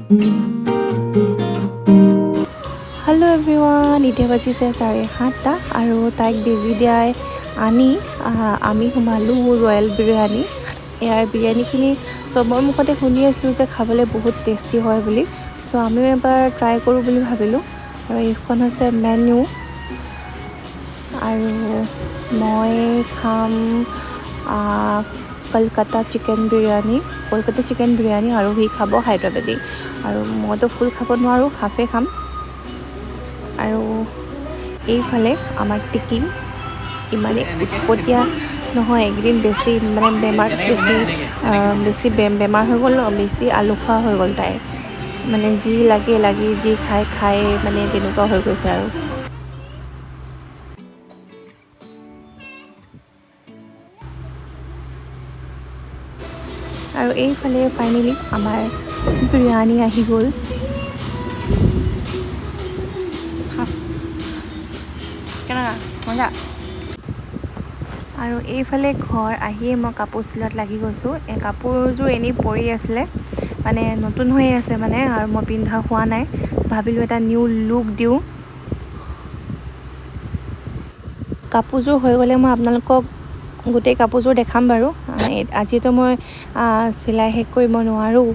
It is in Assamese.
হেল্ল' এভৰিৱান, এতিয়া বাজিছে 7:30 আৰু তাইক বেজি দিয়াই আনি আমি সোমালোঁ ৰয়েল বিৰিয়ানী। ইয়াৰ বিৰিয়ানীখিনি চবৰ মুখতে শুনি আছিলোঁ যে খাবলৈ বহুত টেষ্টি হয় বুলি। চ' আমিও এবাৰ ট্ৰাই কৰোঁ বুলি ভাবিলোঁ। আৰু এইখন হৈছে মেনু। আৰু মই খাম কলকাতা চিকেন বিৰিয়ানী আৰু সি খাব হায়দৰাবাদী। আৰু মইতো ফুল খাব নোৱাৰোঁ, হাফে খাম। আৰু এইফালে আমাৰ টিকি ইমানেই উৎপতীয়া নহয়, এইকেইদিন বেছি মানে বেমাৰ হৈ গ'ল ন, বেছি আলু খোৱা হৈ গ'ল তাই। মানে যি লাগি যি খাই মানে তেনেকুৱা হৈ গৈছে আৰু। আৰু এইফালে ফাইনেলি আমাৰ বিৰিয়ানী আহি গ'ল। কেনেকুৱা মজা? আৰু এইফালে ঘৰ আহিয়ে মই কাপোৰ চিলোৱাত লাগি গৈছোঁ। এই কাপোৰযোৰ এনেই পৰি আছিলে, মানে নতুন হৈ আছে মানে, আৰু মই পিন্ধা হোৱা নাই। ভাবিলোঁ এটা নিউ লুক দিওঁ। কাপোৰযোৰ হৈ গ'লে মই আপোনালোকক গোটেই কাপোৰযোৰ দেখাম বাৰু। আজিতো মই চিলাই শেষ কৰিব নোৱাৰোঁ।